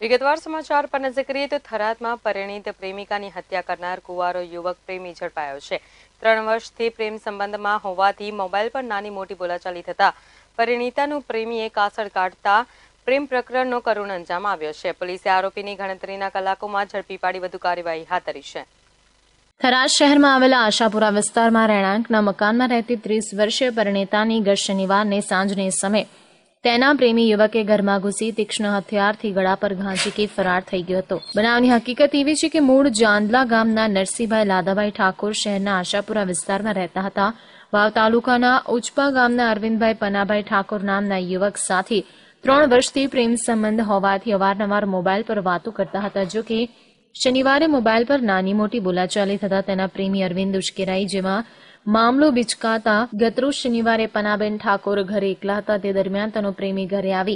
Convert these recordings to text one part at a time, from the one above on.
વિગતવાર સમાચાર પર નજર કરીએ તો થરાદમાં પરિણીત પ્રેમિકાની હત્યા કરનાર કુંવારો યુવક પ્રેમી ઝડપાયો છે। 3 વર્ષથી પ્રેમ સંબંધમાં હોવાથી મોબાઈલ પર નાની મોટી બોલાચાલી થતા પરિણીતાનું પ્રેમીએ કાસળ કાઢતા પ્રેમ પ્રકરણનો કરુણ અંજામ આવ્યો છે। પોલીસે આરોપીની ગણતરીના કલાકોમાં ઝડપી પાડી વધુ કાર્યવાહી હાથ ધરી છે। થરાદ શહેરમાં આવેલા આશાપુરા વિસ્તારમાં રહેણાંકના મકાનમાં રહેતી 30 વર્ષીય પરિણીતાની ગત શનિવારને સાંજને સમયે તેના પ્રેમી યુવકે ઘરમાં ઘૂસી તીક્ષ્ણ હથિયારથી ગળા પર ઘા ઝીકી ફરાર થઈ ગયો હતો। બનાવની હકીકત એવી છે કે મૂળ જાંદલા ગામના નરસિંહભાઈ લાદાભાઈ ઠાકોર શહેરના આશાપુરા વિસ્તારમાં રહેતા હતા। વાવ તાલુકાના ઉચપા ગામના અરવિંદભાઈ પનાભાઈ ઠાકોર નામના યુવક સાથે 3 વર્ષથી પ્રેમ સંબંધ હોવાથી અવારનવાર મોબાઈલ પર વાતો કરતા હતા। જો કે શનિવારે મોબાઈલ પર નાની મોટી બોલાચાલી થતા તેના પ્રેમી અરવિંદ ઉશ્કેરાઈ, જેમાં મામલો બિચકાતા ગતરોજ શનિવારે પનાબેન ઠાકોર ઘરે એકલા હતા તે દરમિયાન તેનો પ્રેમી ઘરે આવી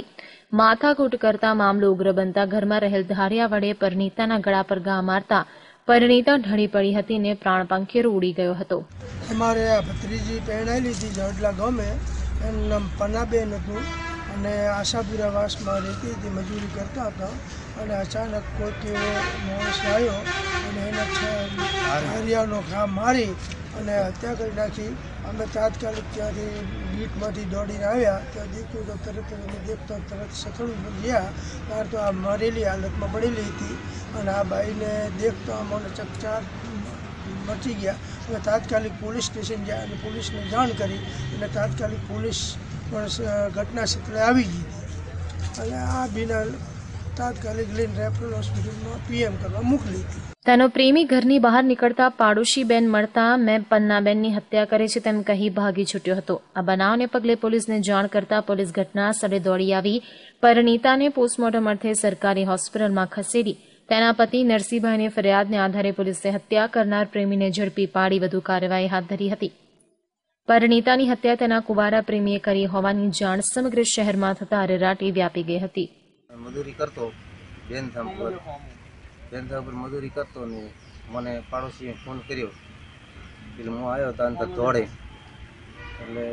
માથાકૂટ કરતા મામલો ઉગ્ર બનતા ઘરમાં રહેલ ધારિયા વડે પરિણીતાના ગળા પર ઘા મારતા પરિણીતા ઢળી પડી હતી ને પ્રાણ પંખેરો ઉડી ગયો હતો। અમારે આ ભત્રીજી પરણાયેલી હતી જાડલા ગામે, એનું નામ પનાબેન હતું અને આશાપુરા વાસમાં રહેતી હતી, મજૂરી કરતા હતા અને અચાનક કોઈક એવો માણસ આવ્યો અને એના ધારિયાનો ઘા મારી અને હત્યા કરી નાખી। અમે તાત્કાલિક ત્યાંથી બીટમાંથી દોડીને આવ્યા, ત્યાં દેખ્યું તો તરત એને દેખતા તરત સથળું ગયા ત્યાર તો આ મરેલી હાલતમાં પડેલી હતી અને આ બાઈને દેખતા અમને ચકચાર મચી ગયા અને તાત્કાલિક પોલીસ સ્ટેશન ગયા અને પોલીસને જાણ કરી અને તાત્કાલિક પોલીસ પણ ઘટના સ્થળે આવી ગઈ અને આ બીના તાત્કાલિક લઈને રેફરલ હોસ્પિટલમાં પીએમ કરવા મોકલી હતી। તેનો પ્રેમી ઘરની બહાર નીકળતા પાડોશી બેન મળતા મેં પન્નાબેનની હત્યા કરી છે તેમ કહી ભાગી છૂટ્યો હતો। આ બનાવને પગલે પોલીસને જાણ કરતા પોલીસ ઘટના સ્થળે દોડી આવી પરિણીતાને પોસ્ટમોર્ટમ અર્થે સરકારી હોસ્પિટલમાં ખસેડી તેના પતિ નરસિંહભાઈની ફરિયાદને આધારે પોલીસે હત્યા કરનાર પ્રેમીને ઝડપી પાડી વધુ કાર્યવાહી હાથ ધરી હતી। પરિણીતાની હત્યા તેના કુંવારા પ્રેમીએ કરી હોવાની જાણ સમગ્ર શહેરમાં થતા અરેરાટી વ્યાપી ગઈ હતી। મજૂરી કરતો બેનથા મજૂરી કરતો ને મને પાડોશીએ ફોન કર્યો એટલે હું આવ્યો ત્યાં તો દોડે એટલે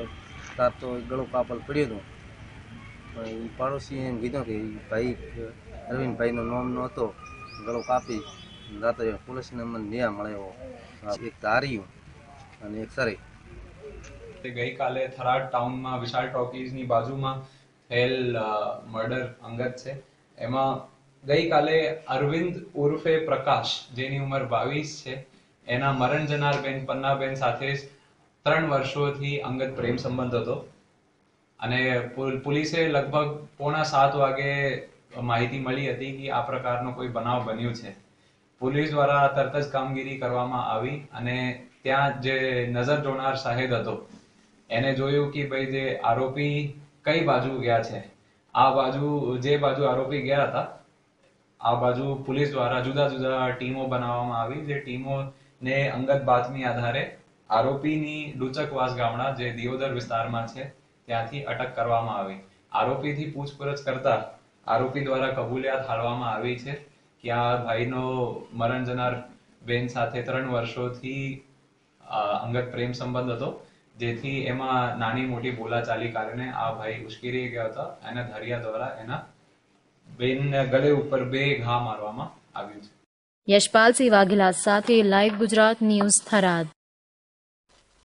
તાર તો ગળું કાપલ પડ્યું હતું પણ એ પાડોશીએ એમ કીધું કે ભાઈ અરવિંદભાઈનો નામનો હતો, ગળું કાપી રાત્રે પોલીસને મને ન્યાય મળ્યો, એક ધાર્યું અને એક સરે। ગઈકાલે થરાદ ટાઉનમાં વિશાલ ટોકીઝની બાજુમાં થયેલ મર્ડર અંગત છે। એમાં ગઈકાલે અરવિંદ ઉર્ફે પ્રકાશ, જેની ઉંમર 22 છે, એના મરણ જનાર બેન પન્નાબેન સાથે 3 વર્ષોથી અંગત પ્રેમ સંબંધ હતો અને પોલીસે લગભગ 6:45 વાગે માહિતી મળી હતી કે આ પ્રકારનો કોઈ બનાવ બન્યો છે। પોલીસ દ્વારા તરત જ કામગીરી કરવામાં આવી અને ત્યાં જે નજર જોનાર સાહેબ હતો એને જોયું કે ભાઈ જે આરોપી કઈ બાજુ ગયા છે, આ બાજુ જે બાજુ આરોપી ગયા હતા આ બાજુ પોલીસ દ્વારા જુદા જુદા ટીમો બનાવવામાં આવી, જે ટીમોને અંગત બાતમી આધારે આરોપીની ડુચકવાસ ગામડા જે દિયોદર વિસ્તારમાં છે ત્યાંથી અટક કરવામાં આવી। આરોપીથી પૂછપરછ કરતા આરોપી દ્વારા કબૂલિયાત હાલવામાં આવી છે કે આ ભાઈનો મરણ જનાર બેન સાથે 3 વર્ષોથી અંગત પ્રેમ સંબંધ હતો, જેથી એમાં નાની મોટી બોલાચાલી કારણે આ ભાઈ ઉશ્કેરી ગયા હતા અને ધારિયા દ્વારા એના બેનના ગળે ઉપર 2 ઘા મારવામાં આવ્યું છે। યશપાલસિંહ વાઘેલા સાથે લાઈવ ગુજરાત ન્યૂઝ થરાદ।